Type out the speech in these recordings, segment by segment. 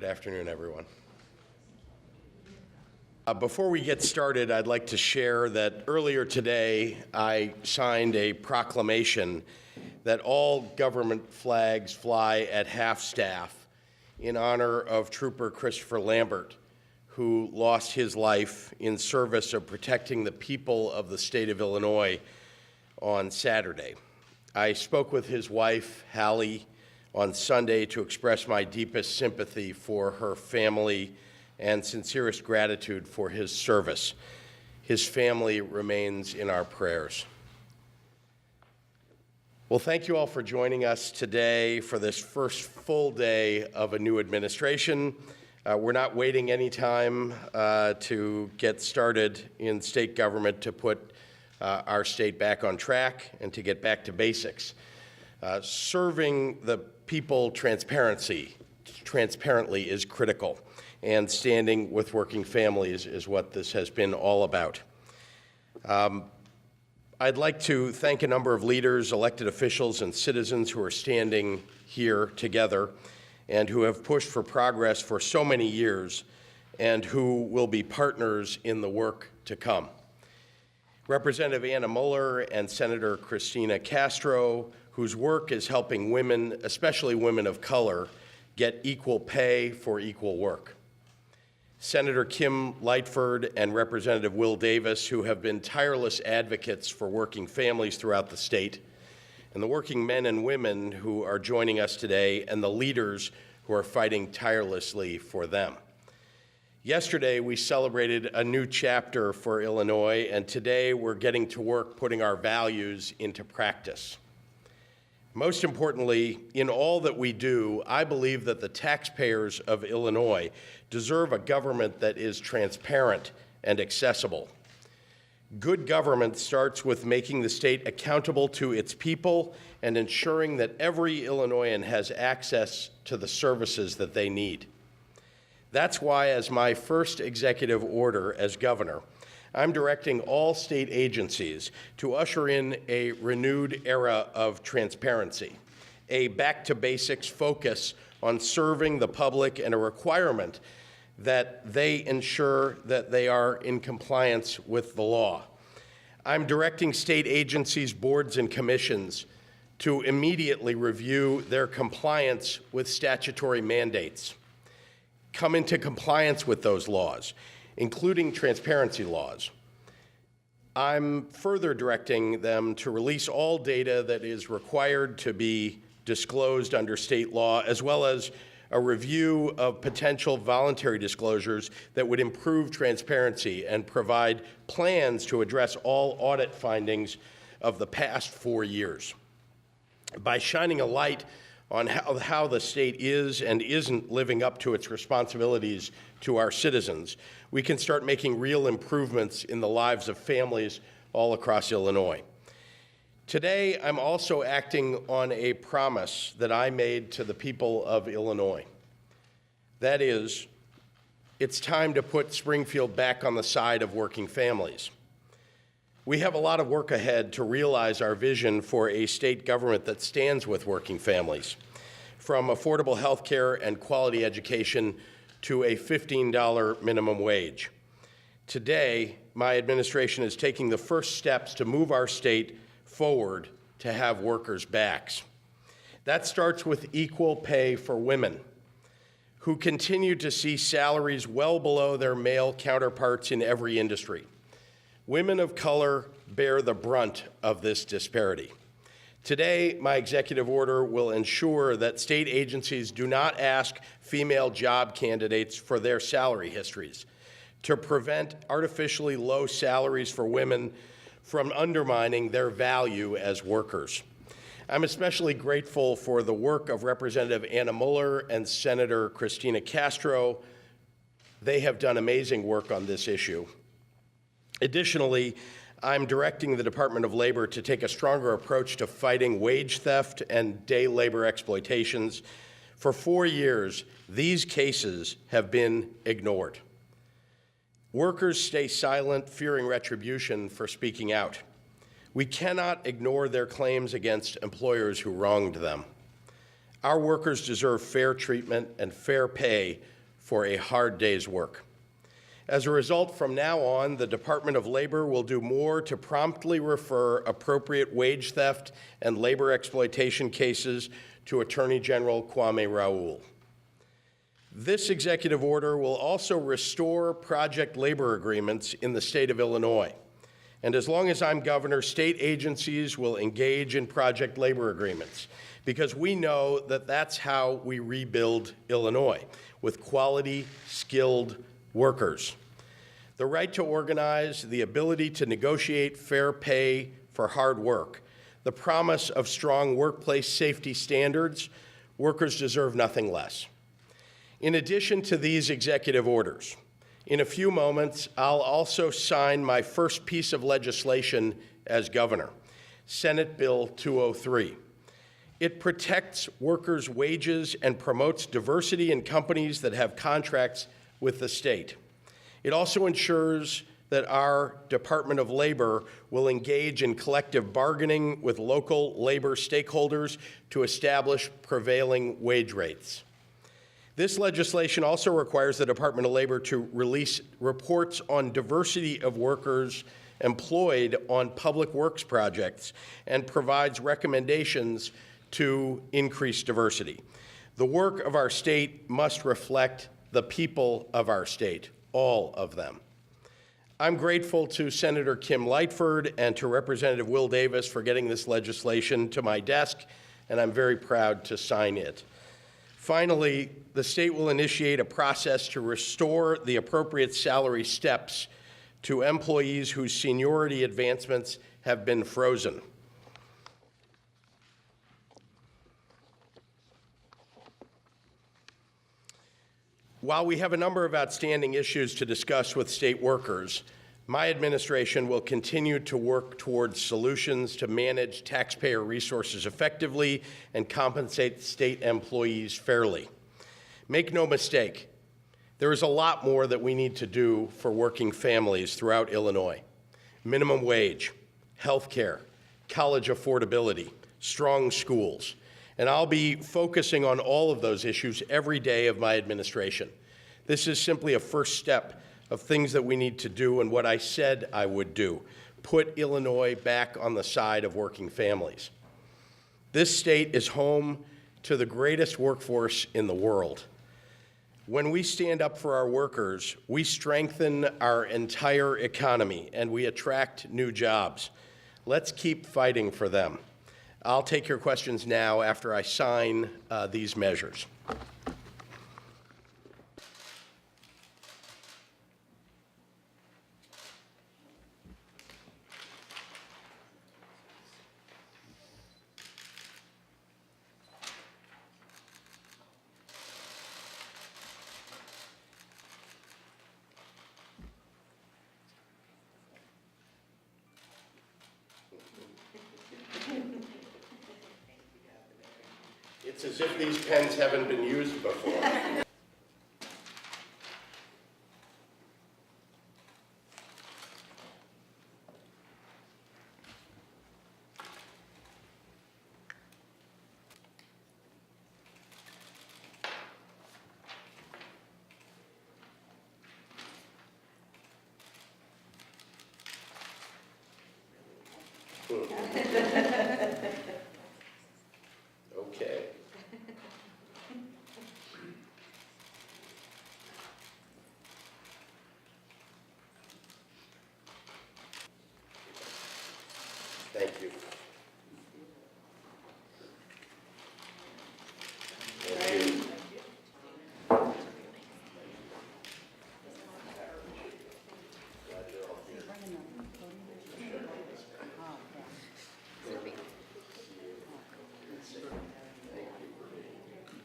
Good afternoon, everyone. Before we get started, I'd like to share that earlier today I signed a proclamation that all government flags fly at half-staff in honor of Trooper Christopher Lambert, who lost his life in service of protecting the people of the state of Illinois on Saturday. I spoke with his wife, Hallie, on Sunday to express my deepest sympathy for her family and sincerest gratitude for his service. His family remains in our prayers. Well, thank you all for joining us today for this first full day of a new administration. We're not waiting any time to get started in state government to put our state back on track and to get back to basics. Serving the people transparently is critical, and standing with working families is what this has been all about. I'd like to thank a number of leaders, elected officials, and citizens who are standing here together and who have pushed for progress for so many years and who will be partners in the work to come. Representative Anna Muller and Senator Christina Castro, whose work is helping women, especially women of color, get equal pay for equal work. Senator Kim Lightford and Representative Will Davis, who have been tireless advocates for working families throughout the state, and the working men and women who are joining us today, and the leaders who are fighting tirelessly for them. Yesterday, we celebrated a new chapter for Illinois, and today we're getting to work putting our values into practice. Most importantly, in all that we do, I believe that the taxpayers of Illinois deserve a government that is transparent and accessible. Good government starts with making the state accountable to its people and ensuring that every Illinoisan has access to the services that they need. That's why, as my first executive order as governor, I'm directing all state agencies to usher in a renewed era of transparency, a back-to-basics focus on serving the public, and a requirement that they ensure that they are in compliance with the law. I'm directing state agencies, boards, and commissions to immediately review their compliance with statutory mandates, come into compliance with those laws, including transparency laws. I'm further directing them to release all data that is required to be disclosed under state law, as well as a review of potential voluntary disclosures that would improve transparency and provide plans to address all audit findings of the past 4 years. By shining a light on how the state is and isn't living up to its responsibilities to our citizens, we can start making real improvements in the lives of families all across Illinois. Today, I'm also acting on a promise that I made to the people of Illinois. That is, it's time to put Springfield back on the side of working families. We have a lot of work ahead to realize our vision for a state government that stands with working families, from affordable health care and quality education to a $15 minimum wage. Today, my administration is taking the first steps to move our state forward to have workers' backs. That starts with equal pay for women, who continue to see salaries well below their male counterparts in every industry. Women of color bear the brunt of this disparity. Today, my executive order will ensure that state agencies do not ask female job candidates for their salary histories to prevent artificially low salaries for women from undermining their value as workers. I'm especially grateful for the work of Representative Anna Muller and Senator Christina Castro. They have done amazing work on this issue. Additionally, I'm directing the Department of Labor to take a stronger approach to fighting wage theft and day labor exploitations. For 4 years, these cases have been ignored. Workers stay silent, fearing retribution for speaking out. We cannot ignore their claims against employers who wronged them. Our workers deserve fair treatment and fair pay for a hard day's work. As a result, from now on, the Department of Labor will do more to promptly refer appropriate wage theft and labor exploitation cases to Attorney General Kwame Raoul. This executive order will also restore project labor agreements in the state of Illinois. And as long as I'm governor, state agencies will engage in project labor agreements because we know that that's how we rebuild Illinois, with quality, skilled workers. The right to organize, the ability to negotiate fair pay for hard work, the promise of strong workplace safety standards, workers deserve nothing less. In addition to these executive orders, in a few moments, I'll also sign my first piece of legislation as governor, Senate Bill 203. It protects workers' wages and promotes diversity in companies that have contracts with the state. It also ensures that our Department of Labor will engage in collective bargaining with local labor stakeholders to establish prevailing wage rates. This legislation also requires the Department of Labor to release reports on diversity of workers employed on public works projects and provides recommendations to increase diversity. The work of our state must reflect the people of our state, all of them. I'm grateful to Senator Kim Lightford and to Representative Will Davis for getting this legislation to my desk, and I'm very proud to sign it. Finally, the state will initiate a process to restore the appropriate salary steps to employees whose seniority advancements have been frozen. While we have a number of outstanding issues to discuss with state workers, my administration will continue to work towards solutions to manage taxpayer resources effectively and compensate state employees fairly. Make no mistake, there is a lot more that we need to do for working families throughout Illinois. Minimum wage, health care, college affordability, strong schools. And I'll be focusing on all of those issues every day of my administration. This is simply a first step of things that we need to do and what I said I would do, put Illinois back on the side of working families. This state is home to the greatest workforce in the world. When we stand up for our workers, we strengthen our entire economy and we attract new jobs. Let's keep fighting for them. I'll take your questions now after I sign these measures. It's as if these pens haven't been used before. Okay. Thank you.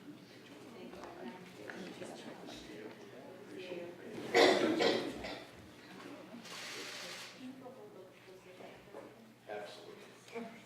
Thank you. Absolutely.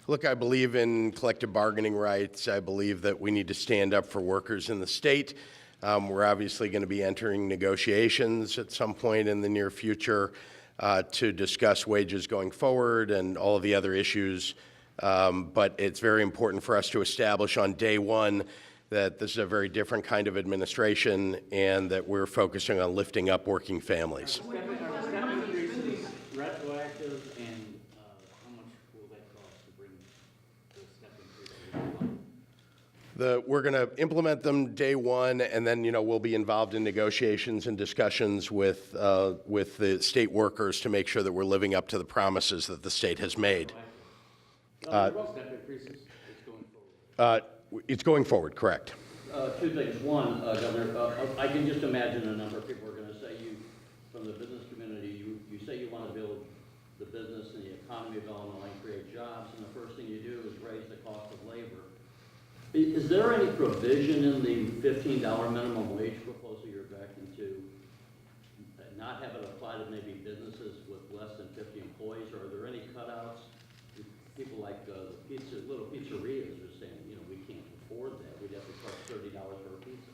Look, I believe in collective bargaining rights. I believe that we need to stand up for workers in the state. We're obviously going to be entering negotiations at some point in the near future to discuss wages going forward and all of the other issues. But it's very important for us to establish on day one that this is a very different kind of administration and that we're focusing on lifting up working families. Step increases retroactive, and how much will that cost to bring the step increases? We're going to implement them day one, and then we'll be involved in negotiations and discussions with the state workers to make sure that we're living up to the promises that the state has made. Step increases, it's going forward. It's going forward, correct. Two things. One, Governor, I can just imagine a number of people are going to say from the business community, you say you want to build the business and the economy of Illinois and create jobs, and the first thing you do is raise the cost of labor. Is there any provision in the $15 minimum wage proposal you're backing to not have it apply to maybe businesses with less than 50 employees, or are there any cutouts? People like little pizzerias are saying, we can't afford that. We'd have to charge $30 for a pizza.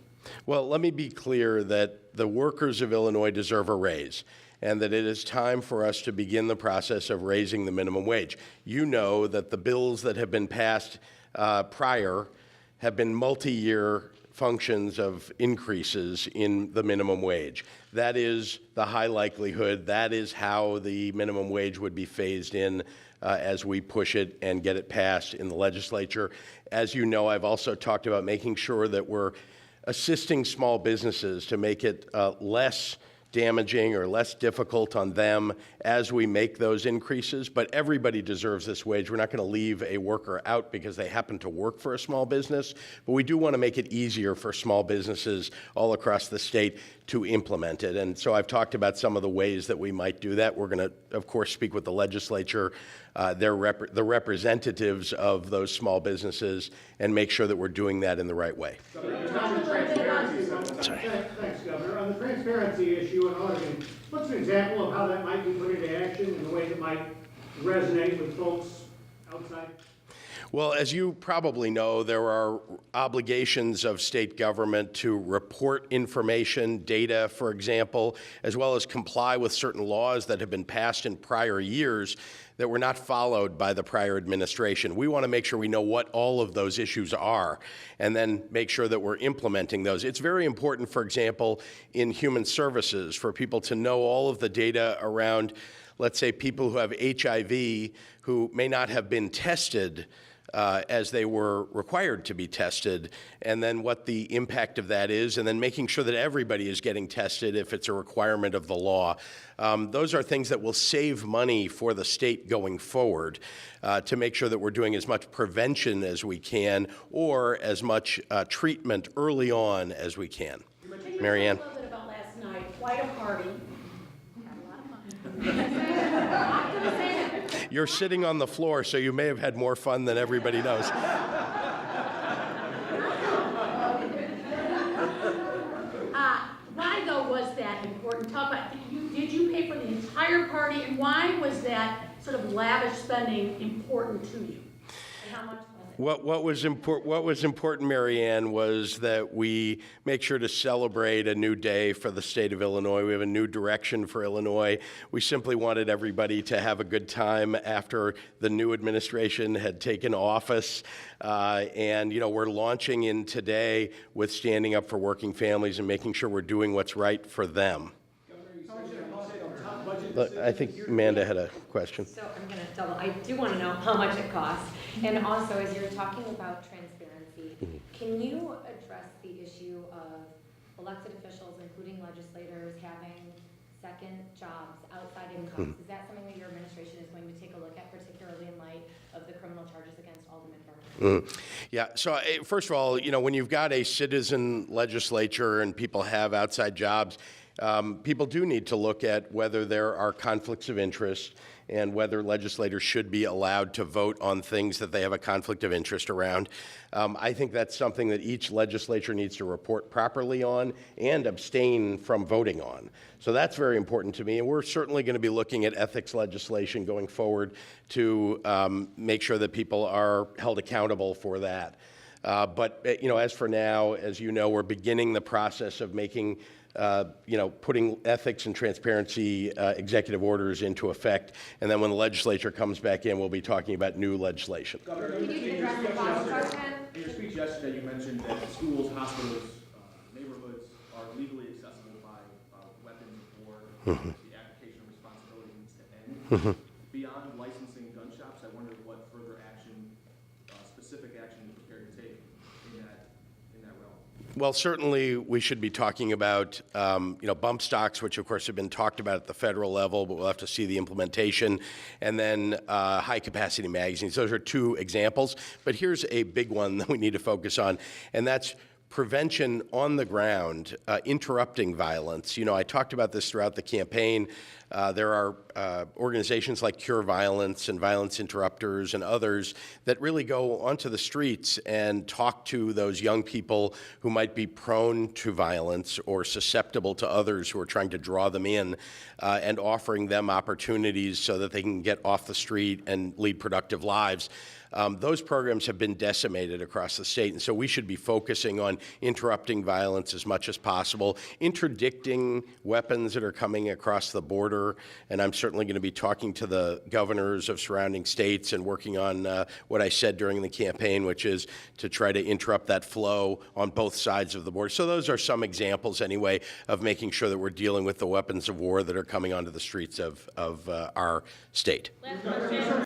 Well, let me be clear that the workers of Illinois deserve a raise, and that it is time for us to begin the process of raising the minimum wage. You know that the bills that have been passed prior have been multi-year functions of increases in the minimum wage. That is the high likelihood. That is how the minimum wage would be phased in as we push it and get it passed in the legislature. As you know, I've also talked about making sure that we're assisting small businesses to make it less damaging or less difficult on them as we make those increases. But everybody deserves this wage. We're not going to leave a worker out because they happen to work for a small business, but we do want to make it easier for small businesses all across the state to implement it. And so I've talked about some of the ways that we might do that. We're going to, of course, speak with the legislature, the representatives of those small businesses, and make sure that we're doing that in the right way. Thanks, Governor. On the transparency issue and auditing, what's an example of how that might be put into action in a way that might resonate with folks outside? Well, as you probably know, there are obligations of state government to report information, data, for example, as well as comply with certain laws that have been passed in prior years that were not followed by the prior administration. We want to make sure we know what all of those issues are and then make sure that we're implementing those. It's very important, for example, in human services for people to know all of the data around, let's say, people who have HIV who may not have been tested as they were required to be tested, and then what the impact of that is, and then making sure that everybody is getting tested if it's a requirement of the law. Those are things that will save money for the state going forward to make sure that we're doing as much prevention as we can or as much treatment early on as we can. Mary Ann? A little bit about last night. Quite a party. Had a lot of fun. You're sitting on the floor, so you may have had more fun than everybody knows. Why, though, was that important? Talk about, did you pay for the entire party, and why was that sort of lavish spending important to you? And how much was it? What was important, Mary Ann, was that we make sure to celebrate a new day for the state of Illinois. We have a new direction for Illinois. We simply wanted everybody to have a good time after the new administration had taken office. And we're launching in today with standing up for working families and making sure we're doing what's right for them. Look, I think Amanda had a question. So I'm going to double. I do want to know how much it costs. And also, as you're talking about transparency, can you address the issue of elected officials, including legislators, having second jobs, outside incomes? Is that something that your administration is going to take a look at, particularly in light of the criminal charges against Alderman Burns? Yeah, so first of all, when you've got a citizen legislature and people have outside jobs, people do need to look at whether there are conflicts of interest and whether legislators should be allowed to vote on things that they have a conflict of interest around. I think that's something that each legislature needs to report properly on and abstain from voting on. So that's very important to me, and we're certainly going to be looking at ethics legislation going forward to make sure that people are held accountable for that. But as for now, as you know, we're beginning the process of making putting ethics and transparency executive orders into effect, and then when the legislature comes back in, we'll be talking about new legislation. Governor, Can you address the cost question? in your speech yesterday, you mentioned that schools, hospitals, neighborhoods are legally accessible by weapons of war. The application of responsibility needs to end. Beyond licensing gun shops, I wonder what further action, specific action you're prepared to take in that realm. Well, certainly we should be talking about, bump stocks, which of course have been talked about at the federal level, but we'll have to see the implementation, and then high-capacity magazines. Those are two examples, but here's a big one that we need to focus on, and that's prevention on the ground, interrupting violence. I talked about this throughout the campaign. There are organizations like Cure Violence and Violence Interrupters and others that really go onto the streets and talk to those young people who might be prone to violence or susceptible to others who are trying to draw them in, and offering them opportunities so that they can get off the street and lead productive lives. Those programs have been decimated across the state, and so we should be focusing on interrupting violence as much as possible, interdicting weapons that are coming across the border, and I'm certainly going to be talking to the governors of surrounding states and working on what I said during the campaign, which is to try to interrupt that flow on both sides of the border. So those are some examples, anyway, of making sure that we're dealing with the weapons of war that are coming onto the streets of our state. Last question.